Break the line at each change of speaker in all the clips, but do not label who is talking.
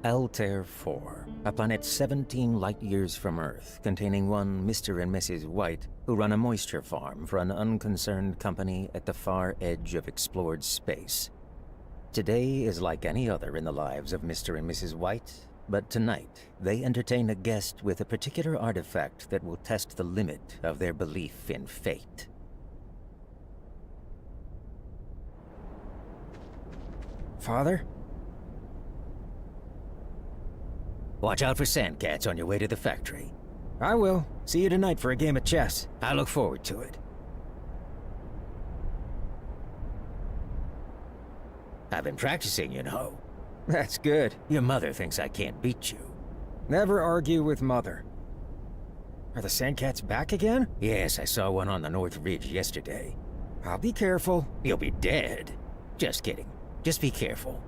Altair 4, a planet 17 light-years from Earth, containing one Mr. and Mrs. White, who run a moisture farm for an unconcerned company at the far edge of explored space. Today is like any other in the lives of Mr. and Mrs. White, but tonight they entertain a guest with a particular artifact that will test the limit of their belief in fate.
Father?
Watch out for sandcats on your way to the factory.
I will. See you tonight for a game of chess.
I look forward to it. I've been practicing, you know.
That's good.
Your mother thinks I can't beat you.
Never argue with Mother. Are the sandcats back again?
Yes, I saw one on the North Ridge yesterday.
I'll be careful.
You'll be dead. Just kidding. Just be careful.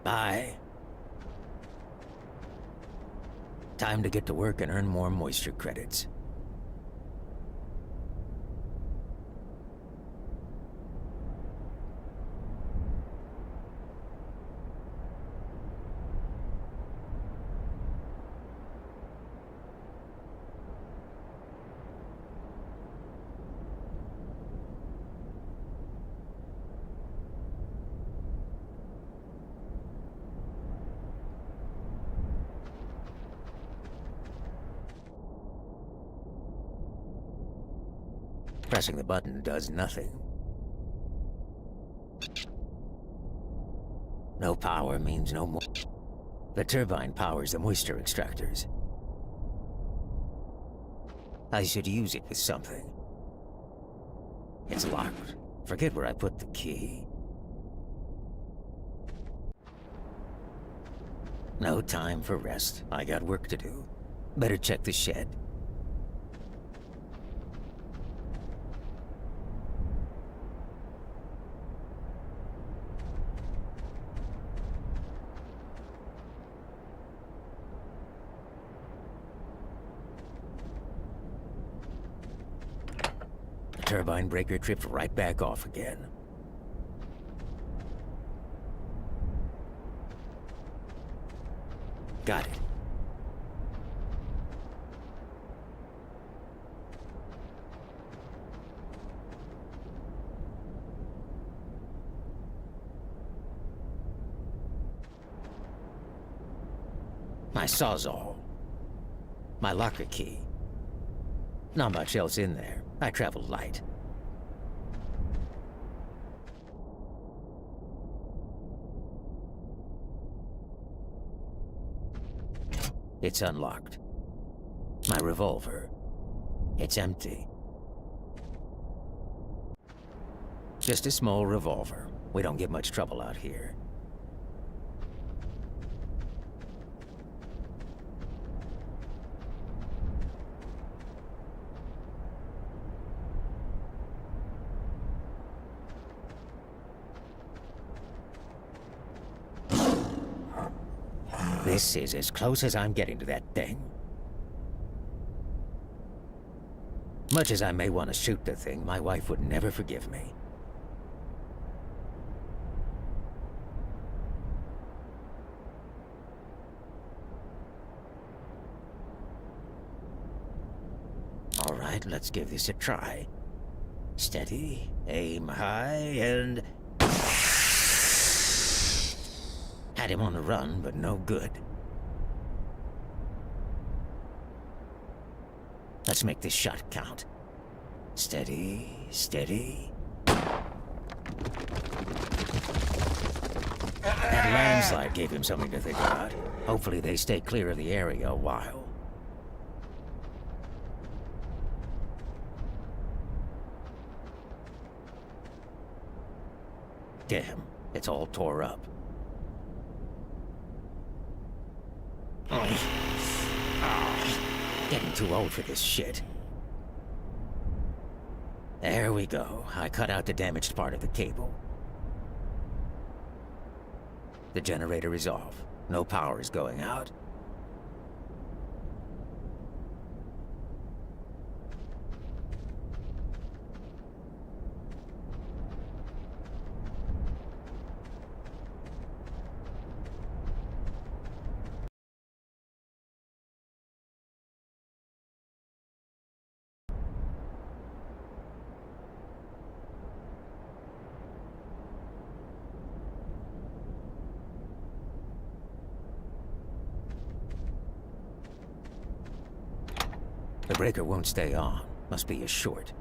Bye. Time to get to work and earn more moisture credits. Pressing the button does nothing. No power means no more. The turbine powers the moisture extractors. I should use it with something. It's locked. Forget where I put the key. No time for rest. I got work to do. Better check the shed. Turbine breaker tripped right back off again. Got it. My sawzall. My locker key. Not much else in there. I travel light. It's unlocked. My revolver. It's empty. Just a small revolver. We don't get much trouble out here. This is as close as I'm getting to that thing. Much as I may want to shoot the thing, my wife would never forgive me. All right, let's give this a try. Steady, aim high, and... Had him on the run, but no good. Let's make this shot count. Steady, steady. That landslide gave him something to think about. Hopefully they stay clear of the area a while. Damn, it's all tore up. Getting too old for this shit. There we go. I cut out the damaged part of the cable. The generator is off. No power is going out. The breaker won't stay on. Must be a short.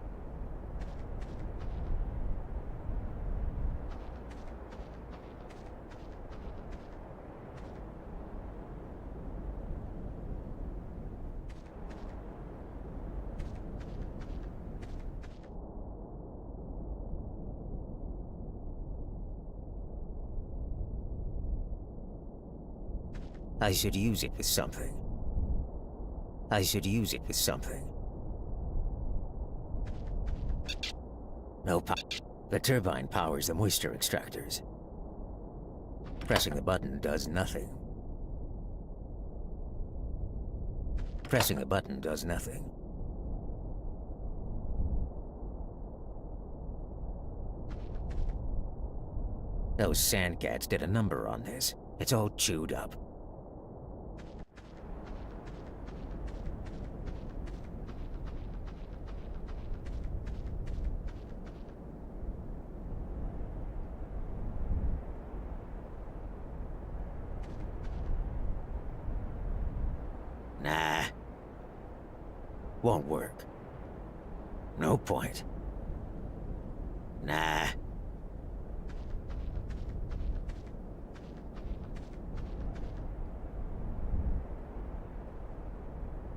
I should use it with something. I should use it with something. No power. The turbine powers the moisture extractors. Pressing the button does nothing. Pressing the button does nothing. Those sandcats did a number on this. It's all chewed up. Nah. Won't work. No point. Nah.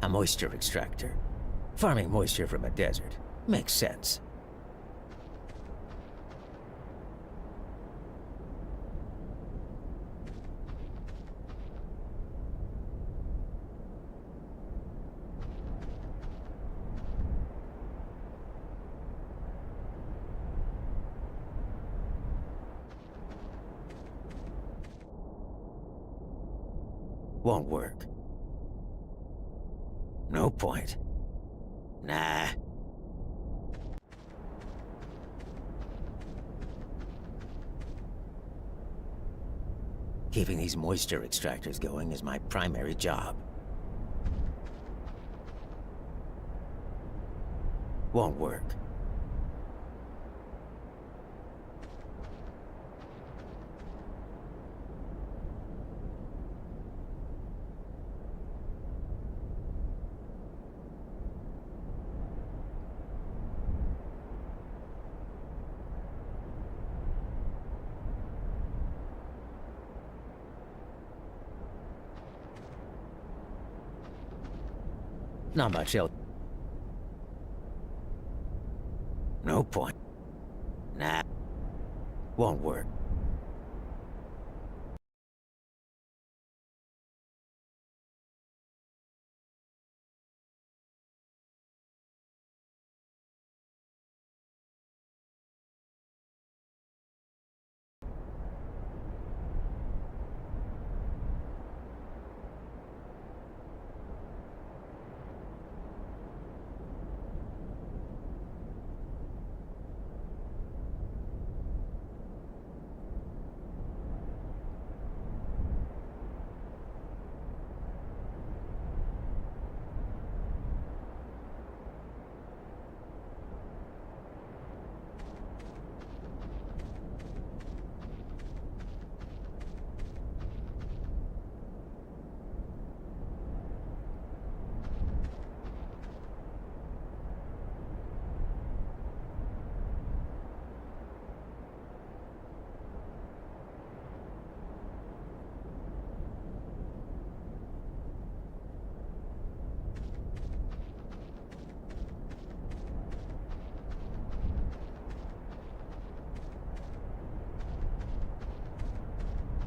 A moisture extractor. Farming moisture from a desert. Makes sense. Won't work. No point. Nah. Keeping these moisture extractors going is my primary job. Won't work. Not much else. No point. Nah. Won't work.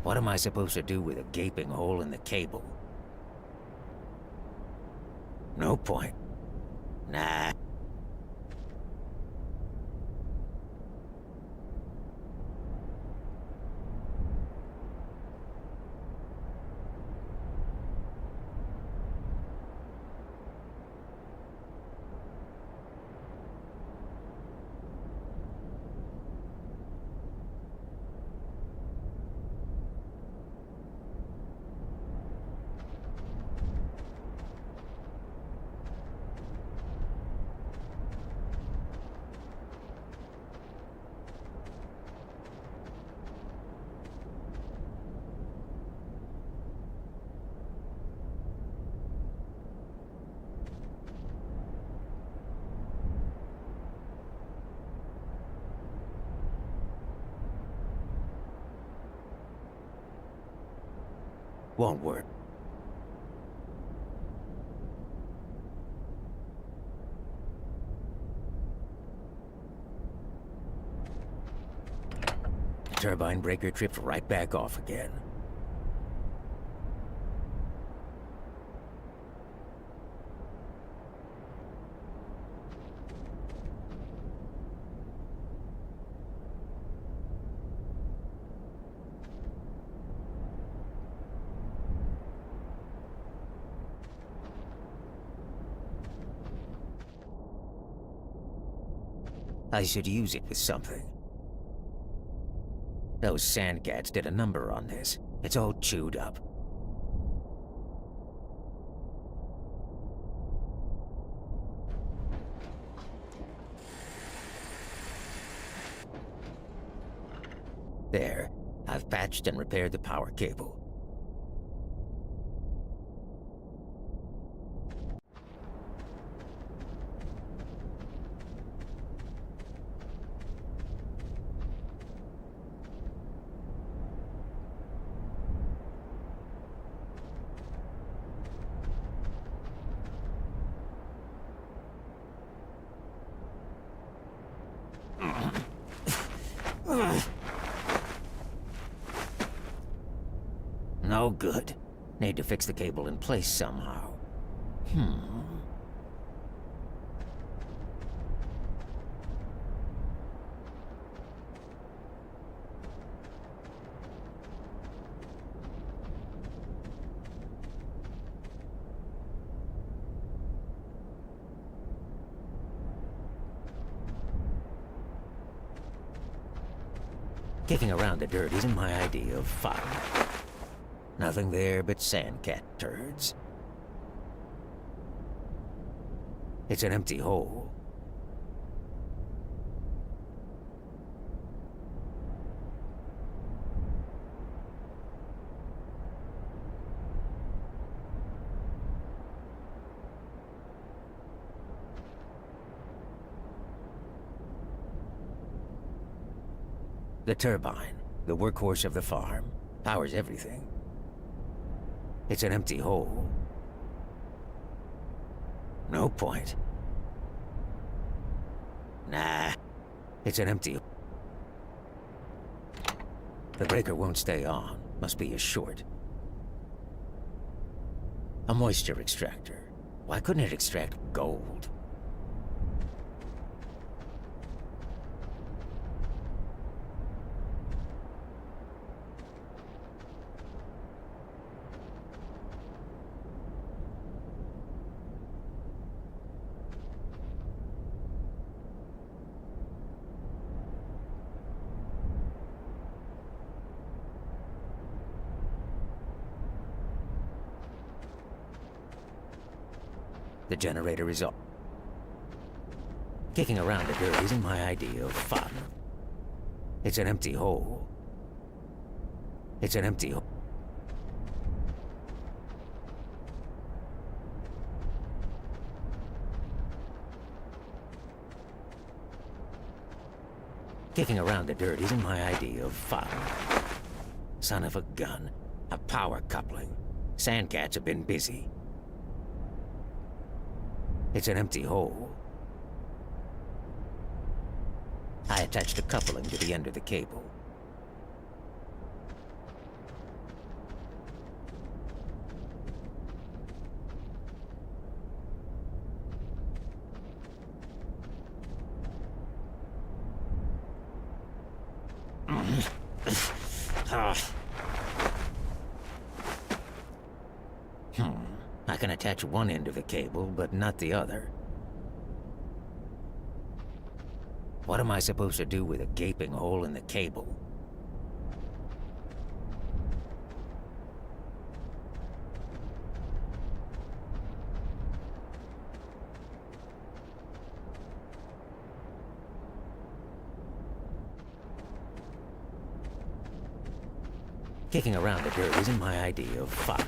What am I supposed to do with a gaping hole in the cable? No point. Nah. Won't work. The turbine breaker tripped right back off again. I should use it with something. Those sandcats did a number on this. It's all chewed up. There, I've patched and repaired the power cable. No good. Need to fix the cable in place somehow. Kicking around the dirt isn't my idea of fun. Nothing there but sandcat turds. It's an empty hole. The turbine, the workhorse of the farm, powers everything. It's an empty hole. No point. Nah, it's an empty... The breaker won't stay on. Must be a short. A moisture extractor. Why couldn't it extract gold? The generator is up. Kicking around the dirt isn't my idea of fun. It's an empty hole. It's an empty hole. Kicking around the dirt isn't my idea of fun. Son of a gun. A power coupling. Sandcats have been busy. It's an empty hole. I attached a coupling to the end of the cable. I can attach one end of the cable, but not the other. What am I supposed to do with a gaping hole in the cable? Kicking around the dirt isn't my idea of fun.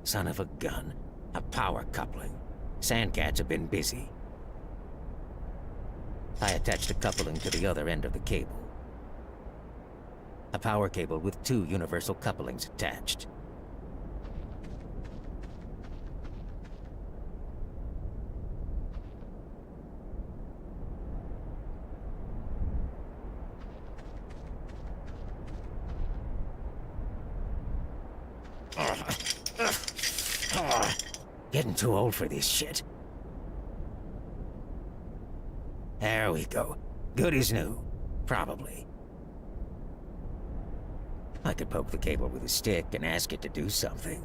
Son of a gun. A power coupling. Sandcats have been busy. I attached a coupling to the other end of the cable. A power cable with two universal couplings attached. Getting too old for this shit. There we go. Good as new. Probably. I could poke the cable with a stick and ask it to do something.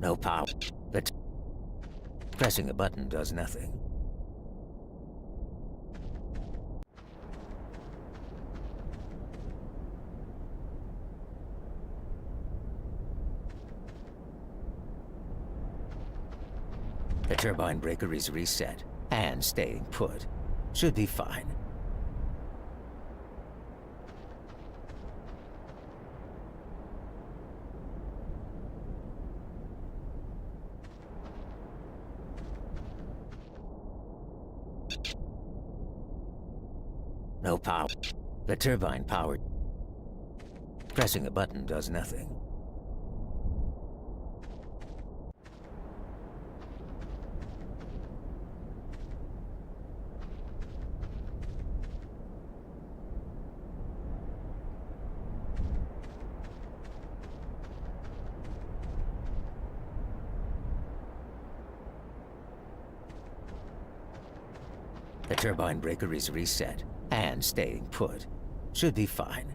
No power. But pressing a button does nothing. The turbine breaker is reset and staying put. Should be fine. No power. The turbine powered. Pressing a button does nothing. The turbine breaker is reset and staying put. Should be fine.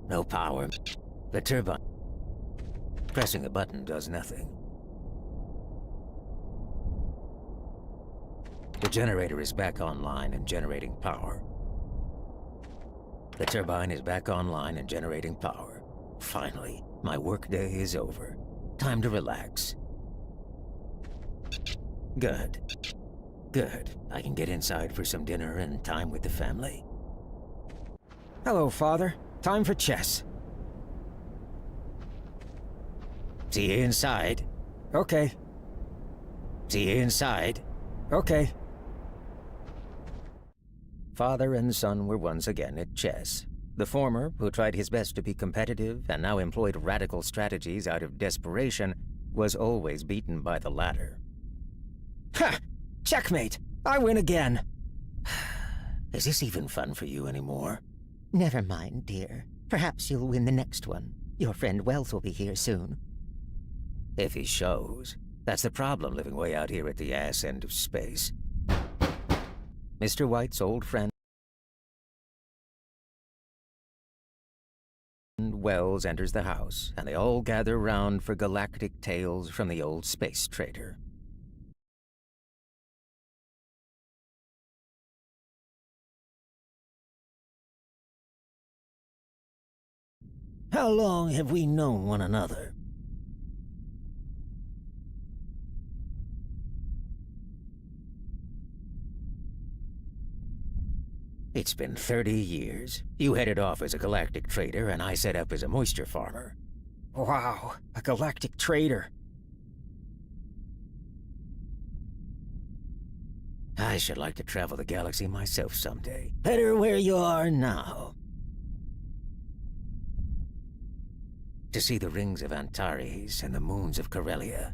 No power. The turbine. Pressing a button does nothing. The generator is back online and generating power. The turbine is back online and generating power. Finally, my workday is over. Time to relax. Good. Good. I can get inside for some dinner and time with the family.
Hello, Father. Time for chess.
See you inside.
Okay.
See you inside.
Okay.
Father and son were once again at chess. The former, who tried his best to be competitive and now employed radical strategies out of desperation, was always beaten by the latter.
Ha! Checkmate! I win again!
Is this even fun for you anymore?
Never mind, dear. Perhaps you'll win the next one. Your friend Wells will be here soon.
If he shows. That's the problem living way out here at the ass end of space. Mr. White's old friend Wells enters the house, and they all gather round for galactic tales from the old space trader. How long have we known one another? It's been 30 years. You headed off as a galactic trader, and I set up as a moisture farmer.
Wow, a galactic trader.
I should like to travel the galaxy myself someday. Better where you are now. To see the rings of Antares and the moons of Corellia.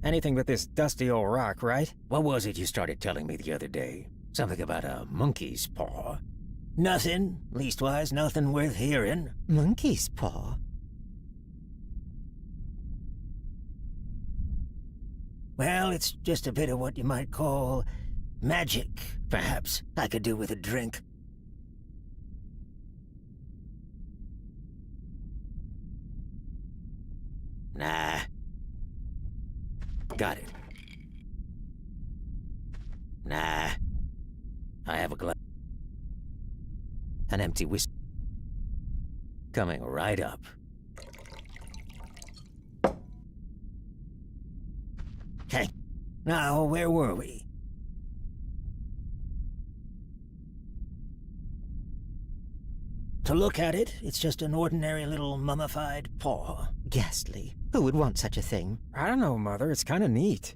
Anything but this dusty old rock, right?
What was it you started telling me the other day? Something about a monkey's paw. Nothing. Leastwise, nothing worth hearing.
Monkey's paw?
Well, it's just a bit of what you might call magic, perhaps. I could do with a drink. Nah. Got it. Nah. I have a glass. An empty whiskey. Coming right up.
Now, where were we? To look at it, it's just an ordinary little mummified paw.
Ghastly. Who would want such a thing?
I don't know, Mother. It's kind of neat.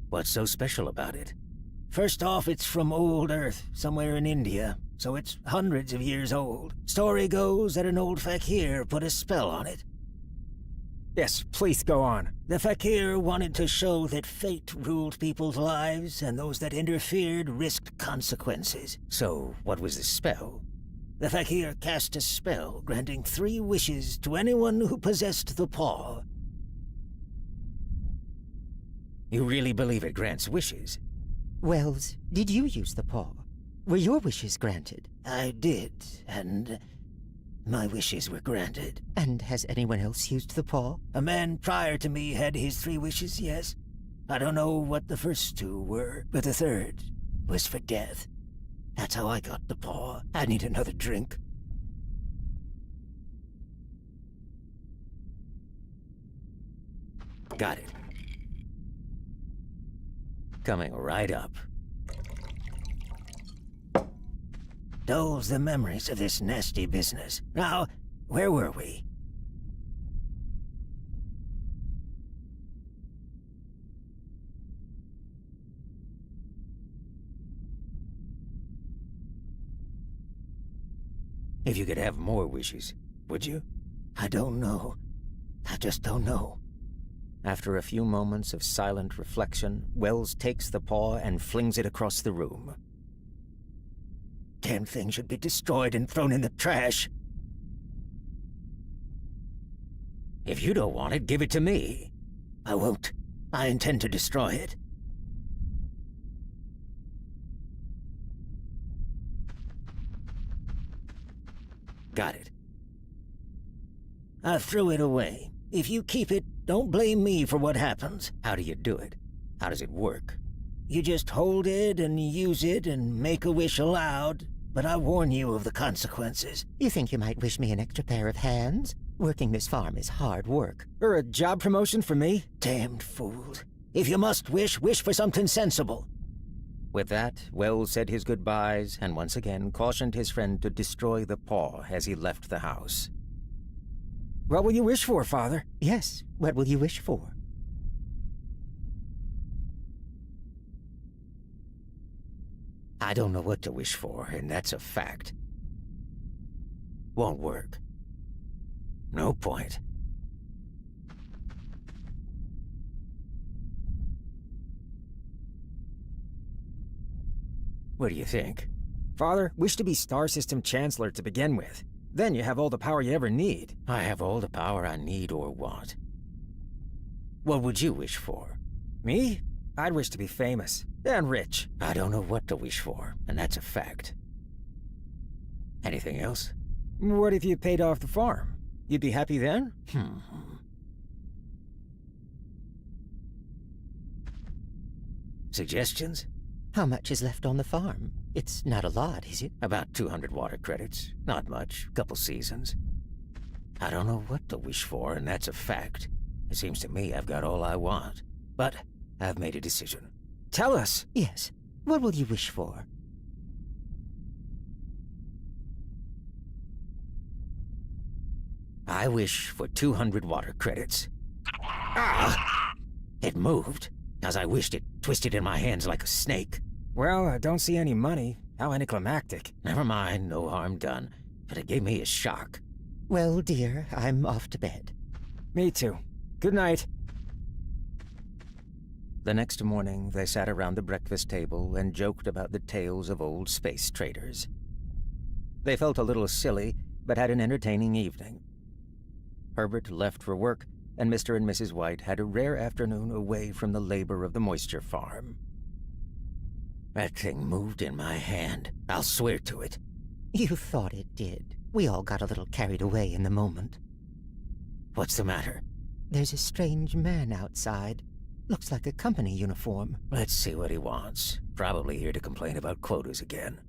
What's so special about it?
First off, it's from old Earth, somewhere in India, so it's hundreds of years old. Story goes that an old fakir put a spell on it. Yes, please go on. The fakir wanted to show that fate ruled people's lives, and those that interfered risked consequences.
So, what was the spell?
The fakir cast a spell, granting 3 wishes to anyone who possessed the paw.
You really believe it grants wishes?
Wells, did you use the paw? Were your wishes granted?
I did, and my wishes were granted.
And has anyone else used the paw?
A man prior to me had his 3 wishes, yes. I don't know what the first 2 were, but the 3rd was for death. That's how I got the paw. I need another drink.
Got it. Coming right up.
Dulls the memories of this nasty business. Now, where were we?
If you could have more wishes, would you?
I don't know. I just don't know.
After a few moments of silent reflection, Wells takes the paw and flings it across the room.
Damn thing should be destroyed and thrown in the trash.
If you don't want it, give it to me.
I won't. I intend to destroy it.
Got it.
I threw it away. If you keep it, don't blame me for what happens.
How do you do it? How does it work?
You just hold it and use it and make a wish aloud, but I warn you of the consequences.
You think you might wish me an extra pair of hands? Working this farm is hard work.
Or a job promotion for me? Damned fools. If you must wish, wish for something sensible.
With that, Wells said his goodbyes and once again cautioned his friend to destroy the paw as he left the house.
What will you wish for, Father?
Yes, what will you wish for?
I don't know what to wish for, and that's a fact. Won't work. No point. What do you think?
Father, wish to be Star System Chancellor to begin with. Then you have all the power you ever need.
I have all the power I need or want. What would you wish for?
Me? I'd wish to be famous. And rich.
I don't know what to wish for, and that's a fact. Anything else?
What if you paid off the farm? You'd be happy then?
Suggestions?
How much is left on the farm? It's not a lot, is it?
About 200 water credits. Not much. Couple seasons. I don't know what to wish for, and that's a fact. It seems to me I've got all I want. But I've made a decision.
Tell us.
Yes. What will you wish for?
I wish for 200 water credits. Ah! It moved. As I wished, it twisted in my hands like a snake.
Well, I don't see any money. How anticlimactic.
Never mind, no harm done. But it gave me a shock.
Well, dear, I'm off to bed.
Me too. Good night.
The next morning, they sat around the breakfast table and joked about the tales of old space traders. They felt a little silly, but had an entertaining evening. Herbert left for work, and Mr. and Mrs. White had a rare afternoon away from the labor of the moisture farm. That thing moved in my hand. I'll swear to it.
You thought it did. We all got a little carried away in the moment.
What's the matter?
There's a strange man outside. Looks like a company uniform.
Let's see what he wants. Probably here to complain about quotas again.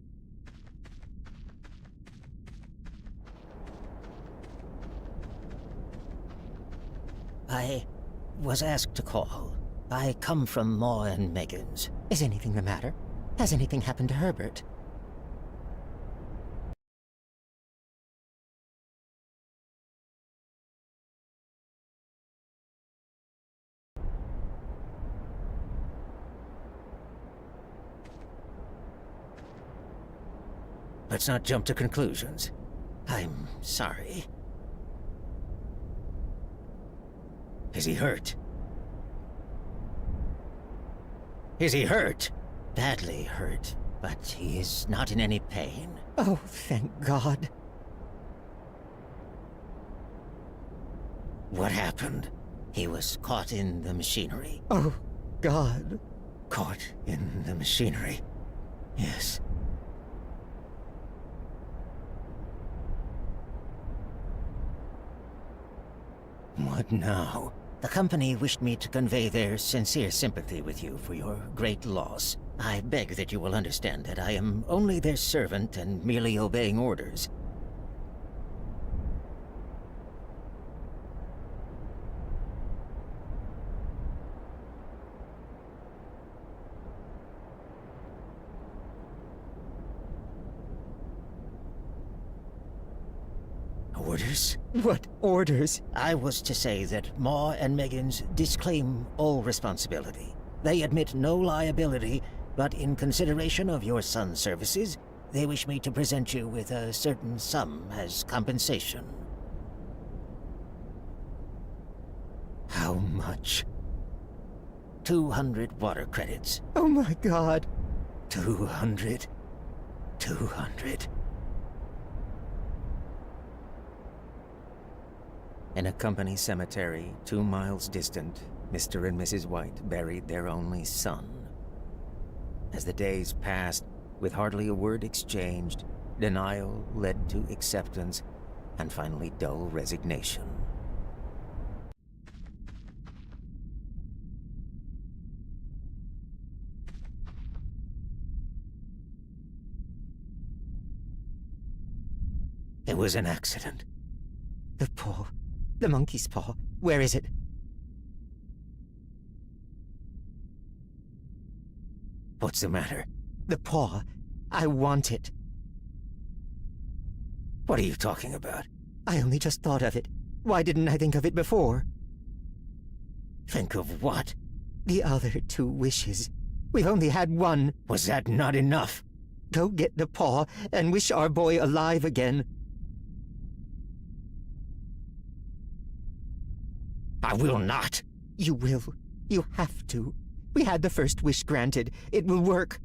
was asked to call. I come from Ma and Megan's.
Is anything the matter? Has anything happened to Herbert?
Let's not jump to conclusions. I'm sorry. Is he hurt? Is he hurt? Badly hurt, but he is not in any pain.
Oh, thank God.
What happened? He was caught in the machinery.
Oh, God.
Caught in the machinery. Yes. What now? The company wished me to convey their sincere sympathy with you for your great loss. I beg that you will understand that I am only their servant and merely obeying orders. Orders?
What orders?
I was to say that Ma and Megan's disclaim all responsibility. They admit no liability, but in consideration of your son's services, they wish me to present you with a certain sum as compensation.
How much?
200 water credits.
Oh my God.
200. 200. In a company cemetery 2 miles distant, Mr. and Mrs. White buried their only son. As the days passed, with hardly a word exchanged, denial led to acceptance, and finally dull resignation. It was an accident.
The paw. The monkey's paw. Where is it?
What's the matter?
The paw. I want it.
What are you talking about?
I only just thought of it. Why didn't I think of it before?
Think of what?
The other 2 wishes. We've only had one.
Was that not enough?
Go get the paw and wish our boy alive again.
I will not.
You will. You have to. We had the first wish granted. It will work.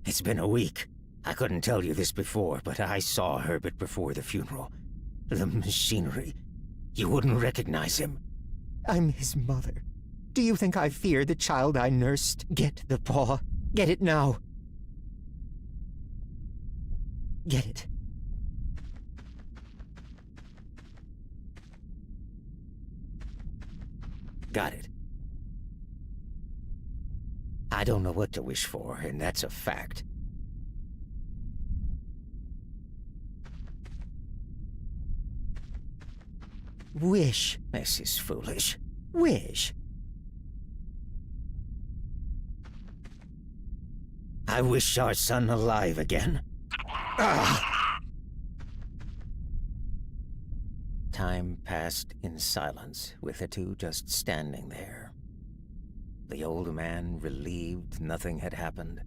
It's been a week. I couldn't tell you this before, but I saw Herbert before the funeral. The machinery. You wouldn't recognize him.
I'm his mother. Do you think I fear the child I nursed? Get the paw. Get it now. Get it.
Got it. I don't know what to wish for, and that's a fact.
Wish.
This is foolish.
Wish.
I wish our son alive again. Ah! Time passed in silence, with the 2 just standing there. The old man relieved nothing had happened.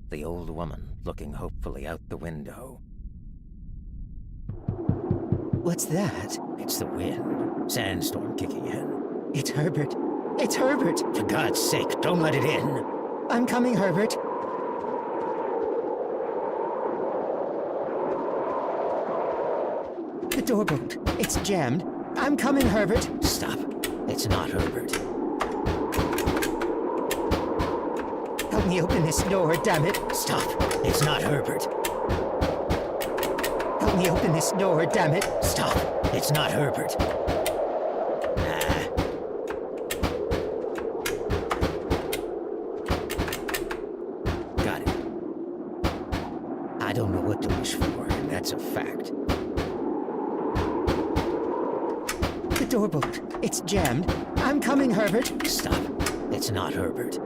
The old woman looking hopefully out the window.
What's that?
It's the wind. Sandstorm kicking in.
It's Herbert. It's Herbert!
For God's sake, don't let it in!
I'm coming, Herbert. The door won't. It's jammed. I'm coming, Herbert.
Stop. It's not Herbert.
Help me open this door, damn it.
Stop. It's not Herbert.
Help me open this door, damn it.
Stop. It's not Herbert. Got it. I don't know what to wish for, and that's a fact.
bolted. It's jammed. I'm coming, Herbert.
Stop. It's not Herbert.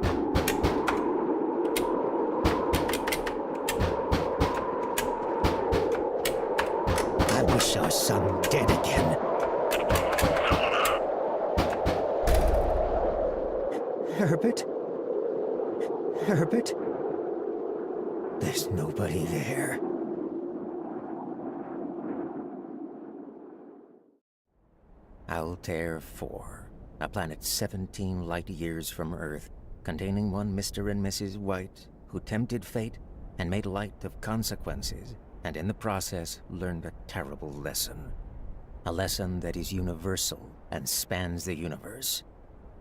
I wish our son dead again.
Herbert? Herbert?
There's nobody there.
Altair 4, a planet 17 light-years from Earth, containing one Mr. and Mrs. White, who tempted fate and made light of consequences, and in the process learned a terrible lesson. A lesson that is universal and spans the universe.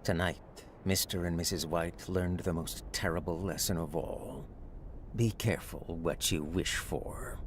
Tonight, Mr. and Mrs. White learned the most terrible lesson of all. Be careful what you wish for.